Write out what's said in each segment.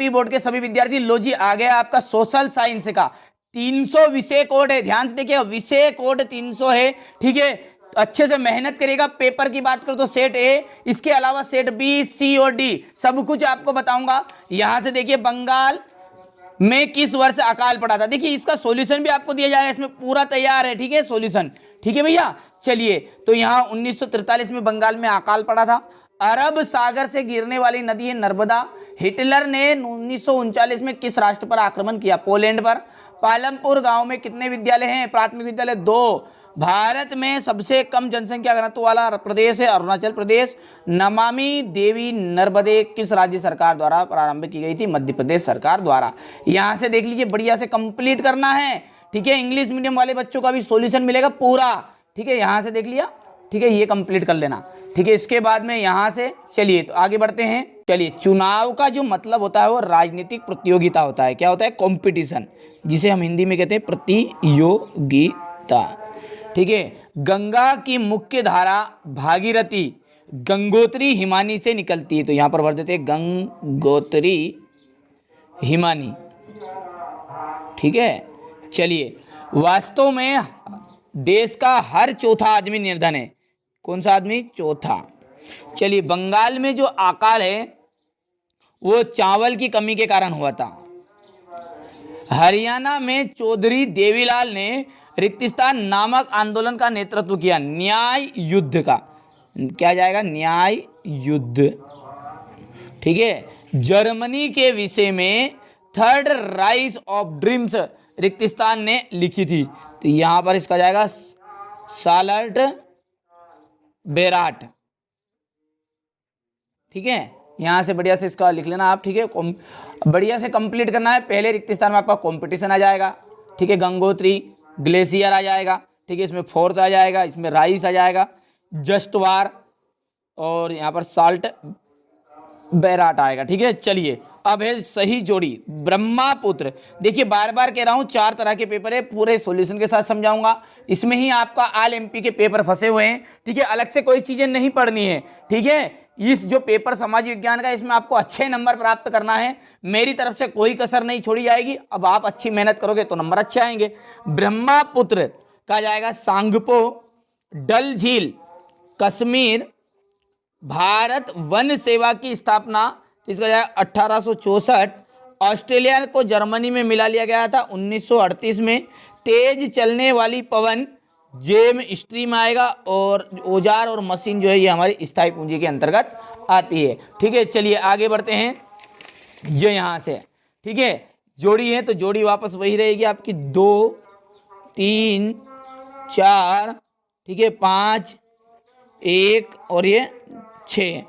MP board के सभी विद्यार्थी, लो जी आ गया आपका सोशल साइंस का 300 विषय कोड है। ध्यान से देखिए, विषय कोड 300 है, ठीक है। तो अच्छे से मेहनत करिएगा। पेपर की बात करो तो सेट ए, इसके अलावा सेट बी, सी और डी सब कुछ आपको बताऊंगा। यहां से देखिए, बंगाल में किस वर्ष अकाल पड़ा था, देखिए इसका सॉल्यूशन भी आपको दिया जाएगा, इसमें पूरा तैयार है, ठीक है, सॉल्यूशन, ठीक है भैया। चलिए, तो यहाँ 1943 में बंगाल में अकाल पड़ा था। अरब सागर से गिरने वाली नदी है नर्मदा। हिटलर ने 1939 में किस राष्ट्र पर आक्रमण किया, पोलैंड पर। पालमपुर गांव में कितने विद्यालय हैं, प्राथमिक विद्यालय 2। भारत में सबसे कम जनसंख्या घनत्व वाला प्रदेश है अरुणाचल प्रदेश। नमामि देवी नर्मदे किस राज्य सरकार द्वारा प्रारंभ की गई थी, मध्य प्रदेश सरकार द्वारा। यहां से देख लीजिए, बढ़िया से कंप्लीट करना है, ठीक है। इंग्लिश मीडियम वाले बच्चों का भी सॉल्यूशन मिलेगा पूरा, ठीक है। यहां से देख लिया, ठीक है, ये कंप्लीट कर लेना, ठीक है। इसके बाद में यहां से चलिए तो आगे बढ़ते हैं। चलिए, चुनाव का जो मतलब होता है वो राजनीतिक प्रतियोगिता होता है। क्या होता है, कंपटीशन, जिसे हम हिंदी में कहते हैं प्रतियोगिता, ठीक है। गंगा की मुख्य धारा भागीरथी गंगोत्री हिमानी से निकलती है, तो यहां पर भर देते हैं गंगोत्री हिमानी, ठीक है। चलिए, वास्तव में देश का हर चौथा आदमी निर्धन है। कौन सा आदमी, चौथा। चलिए, बंगाल में जो अकाल है वो चावल की कमी के कारण हुआ था। हरियाणा में चौधरी देवीलाल ने रिक्तिस्तान नामक आंदोलन का नेतृत्व किया, न्याय युद्ध का। क्या जाएगा, न्याय युद्ध, ठीक है। जर्मनी के विषय में थर्ड राइज ऑफ ड्रीम्स रिक्तिस्तान ने लिखी थी, तो यहां पर इसका जाएगा सालर्ट बेराट, ठीक है। यहां से बढ़िया से इसका लिख लेना आप, ठीक है। बढ़िया से कंप्लीट करना है। पहले रिक्तिस्तान में आपका कंपटीशन आ जाएगा, ठीक है। गंगोत्री ग्लेशियर आ जाएगा, ठीक है। इसमें फोर्थ आ जाएगा, इसमें राइस आ जाएगा, जस्ट वार, और यहाँ पर साल्ट बैराट आएगा, ठीक है। चलिए, अब है सही जोड़ी ब्रह्मपुत्र। देखिए, बार बार कह रहा हूँ 4 तरह के पेपर है, पूरे सॉल्यूशन के साथ समझाऊंगा। इसमें ही आपका ऑल एमपी के पेपर फंसे हुए हैं, ठीक है। अलग से कोई चीजें नहीं पढ़नी है, ठीक है। इस जो पेपर समाज विज्ञान का, इसमें आपको अच्छे नंबर प्राप्त करना है। मेरी तरफ से कोई कसर नहीं छोड़ी जाएगी। अब आप अच्छी मेहनत करोगे तो नंबर अच्छे आएंगे। ब्रह्मपुत्र का जाएगा सांगपो, डल झील, कश्मीर। भारत वन सेवा की स्थापना, तो इसका जाएगा 1864। ऑस्ट्रेलिया को जर्मनी में मिला लिया गया था 1938 में। तेज चलने वाली पवन जेम स्ट्रीम आएगा, और औजार और मशीन जो है ये हमारी स्थायी पूंजी के अंतर्गत आती है, ठीक है। चलिए आगे बढ़ते हैं, ये यहाँ से, ठीक है। जोड़ी है तो जोड़ी वापस वही रहेगी आपकी 2, 3, 4, ठीक है, 5, 1 और ये 6,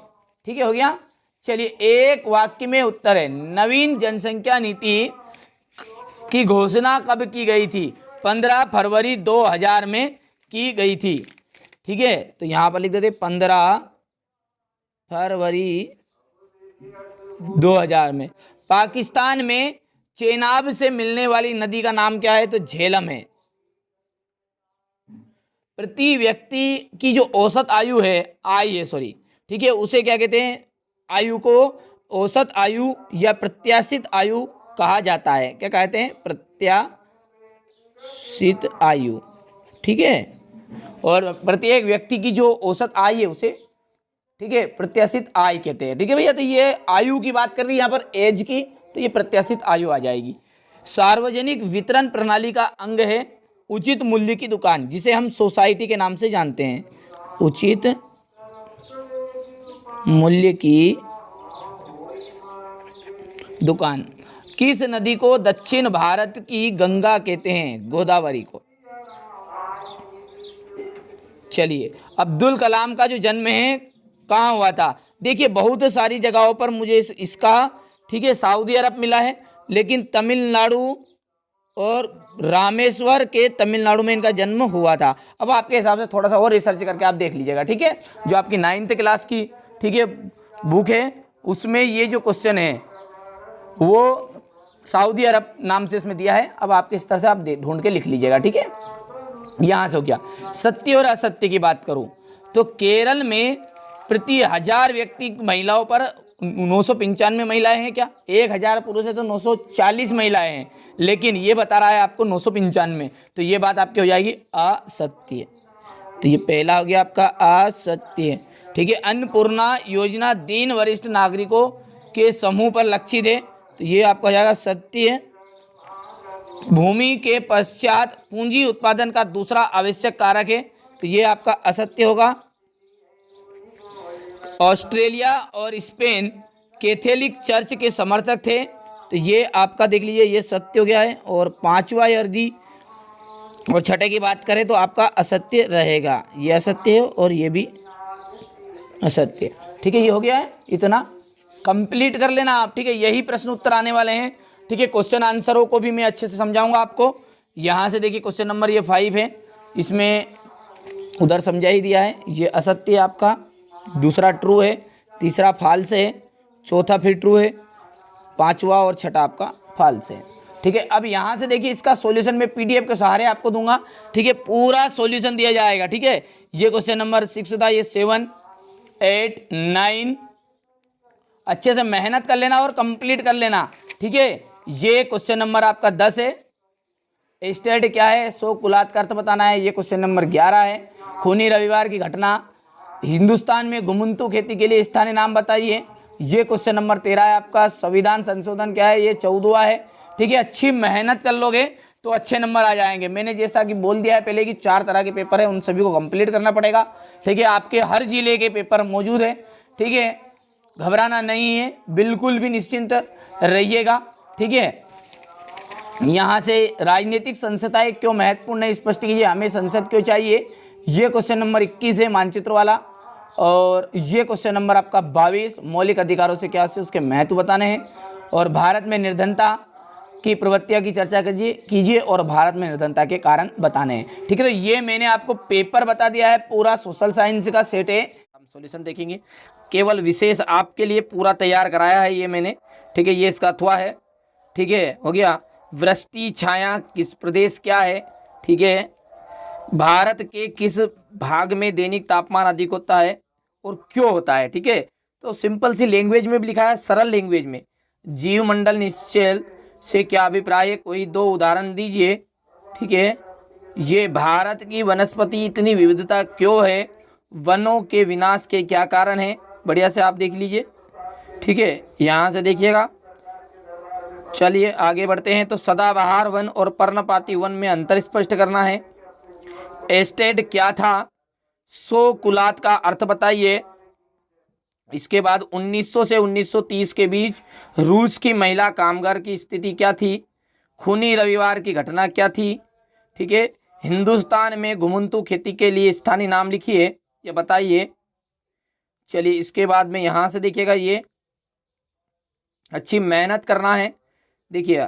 ठीक है, हो गया। चलिए, एक वाक्य में उत्तर है। नवीन जनसंख्या नीति की घोषणा कब की गई थी, 15 फरवरी 2000 में की गई थी, ठीक है। तो यहां पर लिख देते 15 फरवरी 2000 में। पाकिस्तान में चेनाब से मिलने वाली नदी का नाम क्या है, तो झेलम है। प्रति व्यक्ति की जो औसत आयु है, ठीक है, उसे क्या कहते हैं, आयु को औसत आयु या प्रत्याशित आयु कहा जाता है। क्या कहते हैं, प्रत्याशित आयु, ठीक है। और प्रत्येक व्यक्ति की जो औसत आयु है उसे, ठीक है, प्रत्याशित आय कहते हैं, ठीक है भैया। तो ये आयु की बात कर रही है यहाँ पर, एज की, तो ये प्रत्याशित आयु आ जाएगी। सार्वजनिक वितरण प्रणाली का अंग है उचित मूल्य की दुकान, जिसे हम सोसाइटी के नाम से जानते हैं। उचित मूल्य की दुकान। किस नदी को दक्षिण भारत की गंगा कहते हैं, गोदावरी को। चलिए, अब्दुल कलाम का जो जन्म है कहाँ हुआ था, देखिए बहुत सारी जगहों पर मुझे इसका, ठीक है, सऊदी अरब मिला है, लेकिन तमिलनाडु और रामेश्वर के तमिलनाडु में इनका जन्म हुआ था। अब आपके हिसाब से थोड़ा सा और रिसर्च करके आप देख लीजिएगा, ठीक है। जो आपकी 9th क्लास की, ठीक है, बुक है, उसमें ये जो क्वेश्चन है वो सऊदी अरब नाम से इसमें दिया है। अब आपके इस तरह से आप ढूंढ के लिख लीजिएगा, ठीक है। यहाँ से हो गया। सत्य और असत्य की बात करूँ तो केरल में प्रति 1000 व्यक्ति महिलाओं पर 995 महिलाएं हैं क्या? 1000 पुरुष है तो 940 महिलाएं हैं, लेकिन ये बता रहा है आपको 995, तो ये बात आपकी हो जाएगी असत्य। तो ये पहला हो गया आपका असत्य। ठीक है, अन्नपूर्णा योजना दीन वरिष्ठ नागरिकों के समूह पर लक्षित है, तो ये आपका हो जाएगा सत्य। भूमि के पश्चात पूंजी उत्पादन का दूसरा आवश्यक कारक है, तो ये आपका असत्य होगा। ऑस्ट्रेलिया और स्पेन कैथोलिक चर्च के समर्थक थे, तो ये आपका देख लीजिए ये सत्य हो गया है। और पांचवा यदि और छठे की बात करें तो आपका असत्य रहेगा, ये असत्य है और ये भी असत्य। ठीक है, ये हो गया है, इतना कंप्लीट कर लेना आप। ठीक है, यही प्रश्न उत्तर आने वाले हैं। ठीक है, क्वेश्चन आंसरों को भी मैं अच्छे से समझाऊंगा आपको। यहाँ से देखिए क्वेश्चन नंबर ये 5 है, इसमें उधर समझा ही दिया है। ये असत्य आपका, दूसरा ट्रू है, तीसरा फाल्स है, चौथा फिर ट्रू है, पांचवा और छठा आपका फाल्स है। ठीक है, अब यहाँ से देखिए इसका सॉल्यूशन मैं पीडीएफ के सहारे आपको दूंगा। ठीक है, पूरा सॉल्यूशन दिया जाएगा। ठीक है, ये क्वेश्चन नंबर 6 था, ये 7, 8, 9 अच्छे से मेहनत कर लेना और कंप्लीट कर लेना। ठीक है, ये क्वेश्चन नंबर आपका 10 है। स्टेट क्या है, सो कुलात का अर्थ बताना है, ये क्वेश्चन नंबर 11 है। खूनी रविवार की घटना, हिंदुस्तान में घुमंतू खेती के लिए स्थानीय नाम बताइए, ये क्वेश्चन नंबर 13 है आपका। संविधान संशोधन क्या है, ये 14वां है। ठीक है, अच्छी मेहनत कर लोगे तो अच्छे नंबर आ जाएंगे। मैंने जैसा कि बोल दिया है पहले कि 4 तरह के पेपर है, उन सभी को कंप्लीट करना पड़ेगा। ठीक है, आपके हर जिले के पेपर मौजूद है। ठीक है, घबराना नहीं है, बिल्कुल भी निश्चिंत रहिएगा। ठीक है, यहाँ से राजनीतिक संस्थाएं क्यों महत्वपूर्ण है स्पष्ट कीजिए, हमें संसद क्यों चाहिए, ये क्वेश्चन नंबर 21 है मानचित्र वाला। और ये क्वेश्चन नंबर आपका 22 मौलिक अधिकारों से क्या से उसके महत्व बताने हैं। और भारत में निर्धनता की प्रवृत्तियां की चर्चा कीजिए और भारत में निर्धनता के कारण बताने हैं। ठीक है, तो ये मैंने आपको पेपर बता दिया है, पूरा सोशल साइंस का सेट है। हम सॉल्यूशन देखेंगे, केवल विशेष आपके लिए पूरा तैयार कराया है ये मैंने। ठीक है, ये इसका अथवा है। ठीक है, हो गया। वृष्टि छाया किस प्रदेश क्या है, ठीक है, भारत के किस भाग में दैनिक तापमान अधिक होता है और क्यों होता है। ठीक है, तो सिंपल सी लैंग्वेज में भी लिखा है, सरल लैंग्वेज में। जीवमंडल निश्चल से क्या अभिप्राय है, कोई 2 उदाहरण दीजिए। ठीक है, ये भारत की वनस्पति इतनी विविधता क्यों है, वनों के विनाश के क्या कारण हैं, बढ़िया से आप देख लीजिए। ठीक है, यहाँ से देखिएगा। चलिए आगे बढ़ते हैं। तो सदाबहार वन और पर्णपाती वन में अंतर स्पष्ट करना है। एस्टेट क्या था, सो कुलात का अर्थ बताइए। इसके बाद 1900 से 1930 के बीच रूस की महिला कामगार की स्थिति क्या थी, खूनी रविवार की घटना क्या थी। ठीक है, हिंदुस्तान में घुमंतू खेती के लिए स्थानीय नाम लिखिए, ये बताइए। चलिए इसके बाद में यहाँ से देखिएगा, ये अच्छी मेहनत करना है। देखिए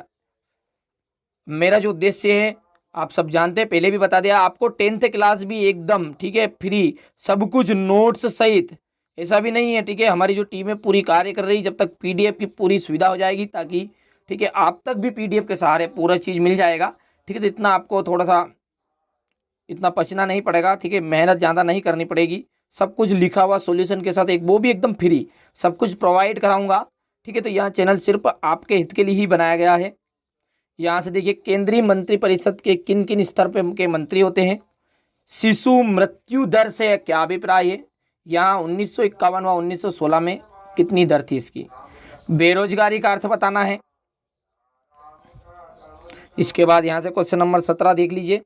मेरा जो उद्देश्य है आप सब जानते हैं, पहले भी बता दिया आपको। 10th क्लास भी एकदम ठीक है फ्री, सब कुछ नोट्स सहित, ऐसा भी नहीं है। ठीक है, हमारी जो टीम है पूरी कार्य कर रही, जब तक पीडीएफ की पूरी सुविधा हो जाएगी, ताकि ठीक है आप तक भी पीडीएफ के सहारे पूरा चीज़ मिल जाएगा। ठीक है, तो इतना आपको थोड़ा सा इतना पसीना नहीं पड़ेगा। ठीक है, मेहनत ज़्यादा नहीं करनी पड़ेगी, सब कुछ लिखा हुआ सॉल्यूशन के साथ, एक वो भी एकदम फ्री सब कुछ प्रोवाइड कराऊंगा। ठीक है, तो यह चैनल सिर्फ आपके हित के लिए ही बनाया गया है। यहाँ से देखिए, केंद्रीय मंत्रिपरिषद के किन किन स्तर पे के मंत्री होते हैं, शिशु मृत्यु दर से क्या अभिप्राय है, यहाँ 1951 व 1916 में कितनी दर थी इसकी, बेरोजगारी का अर्थ बताना है। इसके बाद यहाँ से क्वेश्चन नंबर 17 देख लीजिए,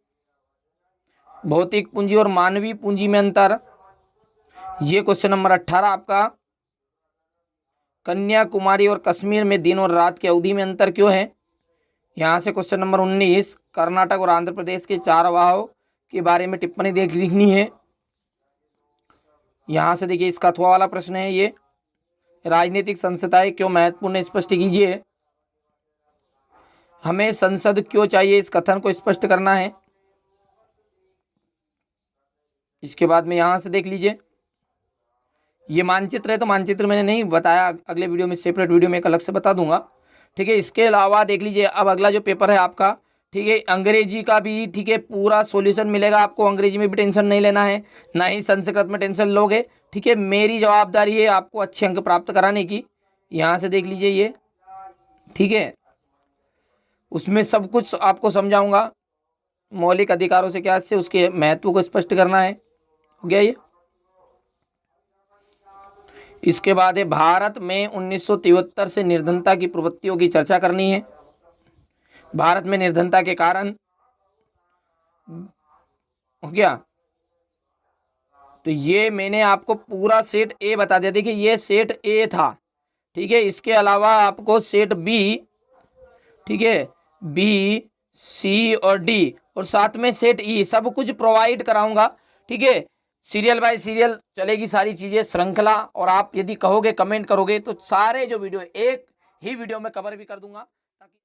भौतिक पूंजी और मानवीय पूंजी में अंतर। ये क्वेश्चन नंबर 18 आपका, कन्याकुमारी और कश्मीर में दिन और रात की अवधि में अंतर क्यों है। यहाँ से क्वेश्चन नंबर 19, कर्नाटक और आंध्र प्रदेश के चारवाहों के बारे में टिप्पणी लिखनी है। यहाँ से देखिए इसका अथवा वाला प्रश्न है ये, राजनीतिक संस्थाएं क्यों महत्वपूर्ण स्पष्ट कीजिए, हमें संसद क्यों चाहिए इस कथन को स्पष्ट करना है। इसके बाद में यहाँ से देख लीजिए, ये मानचित्र है, तो मानचित्र मैंने नहीं बताया, अगले वीडियो में सेपरेट वीडियो में एक अलग से बता दूंगा। ठीक है, इसके अलावा देख लीजिए अब अगला जो पेपर है आपका, ठीक है, अंग्रेजी का भी ठीक है पूरा सॉल्यूशन मिलेगा आपको। अंग्रेजी में भी टेंशन नहीं लेना है, ना ही संस्कृत में टेंशन लोगे। ठीक है, मेरी जवाबदारी है आपको अच्छे अंक प्राप्त कराने की। यहाँ से देख लीजिए ये, ठीक है। उसमें सब कुछ आपको समझाऊंगा, मौलिक अधिकारों से क्या से उसके महत्व को स्पष्ट करना है। हो गया ये। इसके बाद है भारत में 1973 से निर्धनता की प्रवृत्तियों की चर्चा करनी है। भारत में निर्धनता के कारण, हो गया। तो ये मैंने आपको पूरा सेट ए बता दिया। देखिए ये सेट ए था, ठीक है। इसके अलावा आपको सेट बी, ठीक है, बी, सी और डी, और साथ में सेट ई, सब कुछ प्रोवाइड कराऊंगा, ठीक है। सीरियल बाय सीरियल चलेगी सारी चीज़ें, श्रृंखला। और आप यदि कहोगे, कमेंट करोगे, तो सारे जो वीडियो एक ही वीडियो में कवर भी कर दूंगा।